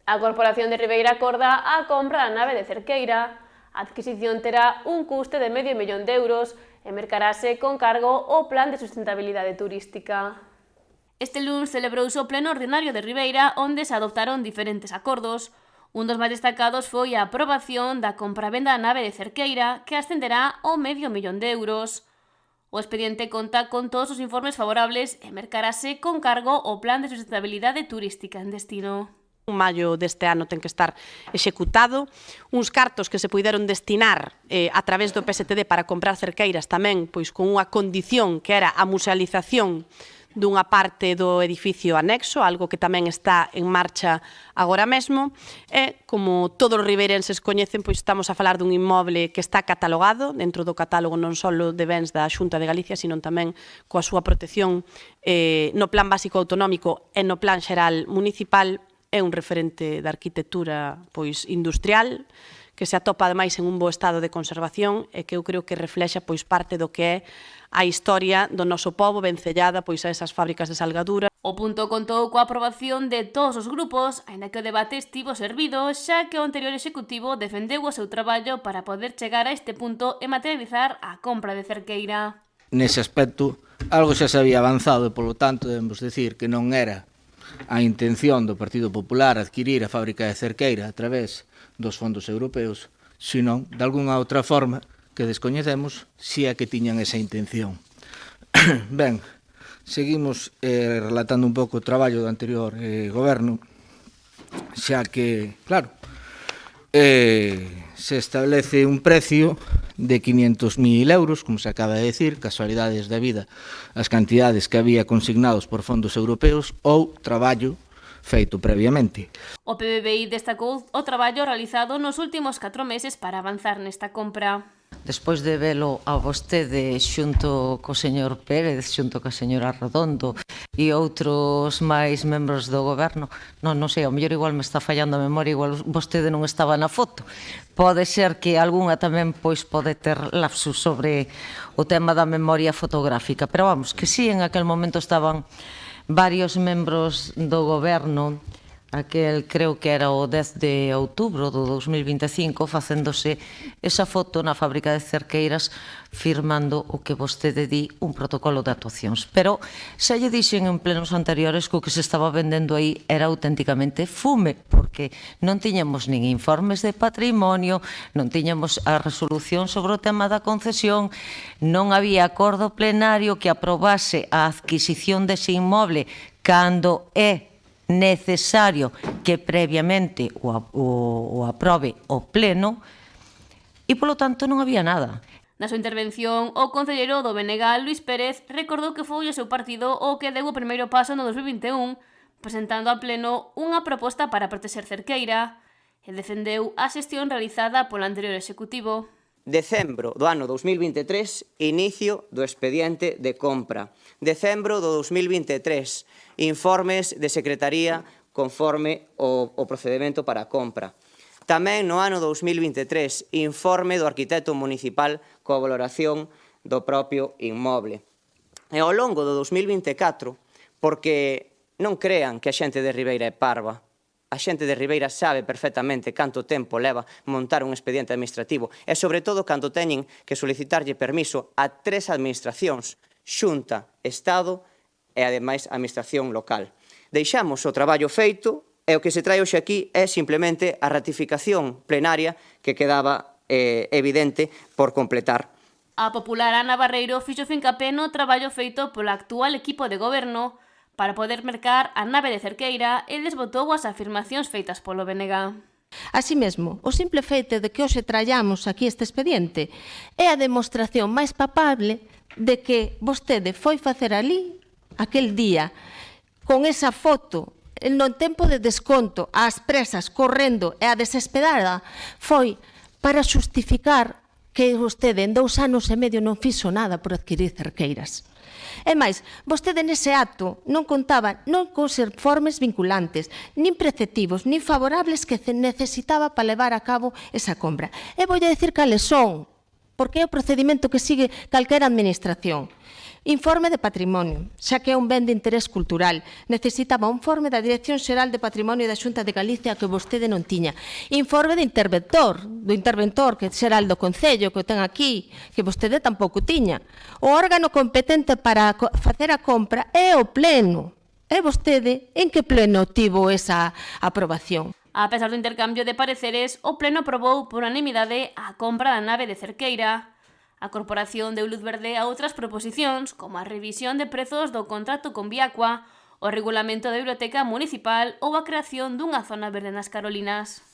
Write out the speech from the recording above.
A Corporación de Ribeira acorda a compra da nave de Cerqueira. A adquisición terá un custe de medio millón de euros e mercarase con cargo ao Plan de Sustentabilidade Turística. Este lunes celebrouse o pleno ordinario de Ribeira, onde se adoptaron diferentes acordos. Un dos máis destacados foi a aprobación da compra-venda da nave de Cerqueira, que ascenderá ao medio millón de euros. O expediente conta con todos os informes favorables e mercarase con cargo ao Plan de Sustentabilidade Turística en destino. En maio deste ano ten que estar executado. Uns cartos que se puideron destinar a través do PSTD para comprar cerqueiras tamén, pois con unha condición que era a musealización dunha parte do edificio anexo, algo que tamén está en marcha agora mesmo, e, como todos os ribeirenses coñecen, pois estamos a falar dun inmoble que está catalogado dentro do catálogo non só de bens da Xunta de Galicia, sino tamén coa súa protección no Plan Básico Autonómico e no Plan Xeral Municipal. É un referente da arquitectura pois industrial, que se atopa ademais en un bo estado de conservación e que eu creo que reflexa pois parte do que é a historia do noso pobo vencellada pois a esas fábricas de salgadura. O punto contou coa aprobación de todos os grupos, aínda que o debate estivo servido, xa que o anterior executivo defendeu o seu traballo para poder chegar a este punto e materializar a compra de Cerqueira. Nese aspecto, algo xa se había avanzado e, polo tanto, debemos decir que non era a intención do Partido Popular adquirir a fábrica de Cerqueira a través dos fondos europeos, sino de algunha outra forma que descoñecemos si é que tiñan esa intención. Ben, seguimos relatando un pouco o traballo do anterior goberno, xa que, claro, se establece un precio de 500.000 euros, como se acaba de decir, casualidades da vida, as cantidades que había consignados por fondos europeos ou traballo feito previamente. O PBBI destacou o traballo realizado nos últimos 4 meses para avanzar nesta compra. Despois de velo a vostede xunto co señor Pérez, xunto coa señora Redondo e outros máis membros do goberno, non sei, ao mellor igual me está fallando a memoria, igual vostede non estaba na foto. Pode ser que algunha tamén pois pode ter lapsus sobre o tema da memoria fotográfica, pero vamos, que sí, en aquel momento estaban varios membros do goberno, aquel creo que era o 10 de outubro do 2025, facéndose esa foto na fábrica de Cerqueiras, firmando o que vostede di un protocolo de actuacións. Pero xa lle dixen en plenos anteriores que o que se estaba vendendo aí era auténticamente fume, porque non tiñamos nin informes de patrimonio, non tiñamos a resolución sobre o tema da concesión, non había acordo plenario que aprobase a adquisición dese inmoble cando é necesario que previamente o aprobe o pleno e, polo tanto, non había nada. Na súa intervención, o concelleiro do BNG, Luís Pérez, recordou que foi o seu partido o que deu o primeiro paso no 2021, presentando a pleno unha proposta para protexer Cerqueira e defendeu a xestión realizada polo anterior executivo. Decembro do ano 2023, inicio do expediente de compra. Decembro do 2023, informes de Secretaría conforme o procedimento para a compra. Tamén no ano 2023, informe do arquitecto municipal coa valoración do propio inmoble. E ao longo do 2024, porque non crean que a xente de Ribeira é parva, a xente de Ribeira sabe perfectamente canto tempo leva montar un expediente administrativo e, sobre todo, cando teñen que solicitarlle permiso a 3 administracións, Xunta, Estado e, ademais, Administración local. Deixamos o traballo feito e o que se trae hoxe aquí é simplemente a ratificación plenaria que quedaba evidente por completar. A popular Ana Barreiro fixo fincapé no traballo feito polo actual equipo de goberno para poder mercar a nave de Cerqueira e desbotou as afirmacións feitas polo BNG. Así mesmo, o simple feito de que hoxe trallamos aquí este expediente é a demostración máis palpable de que vostede foi facer ali, aquel día, con esa foto, no tempo de desconto, ás presas, correndo e a desesperada, foi para xustificar que vostede en 2 anos e medio non fixo nada por adquirir Cerqueiras. E máis, vostede nese acto non contaba non cos informes vinculantes, nin preceptivos, nin favorables que necesitaba para levar a cabo esa compra. E voulle dicir cales son, porque é o procedimento que sigue calquera administración. Informe de patrimonio, xa que é un ben de interés cultural. Necesitaba un informe da Dirección Xeral de Patrimonio da Xunta de Galicia que vostede non tiña. Informe de do interventor que xeral do Concello, que o ten aquí, que vostede tampouco tiña. O órgano competente para facer a compra é o Pleno. E vostede, en que pleno tivo esa aprobación? A pesar do intercambio de pareceres, o Pleno aprobou por unanimidade a compra da nave de Cerqueira. A Corporación deu luz verde a outras proposicións, como a revisión de prezos do contrato con Viacua, o regulamento da biblioteca municipal ou a creación dunha zona verde nas Carolinas.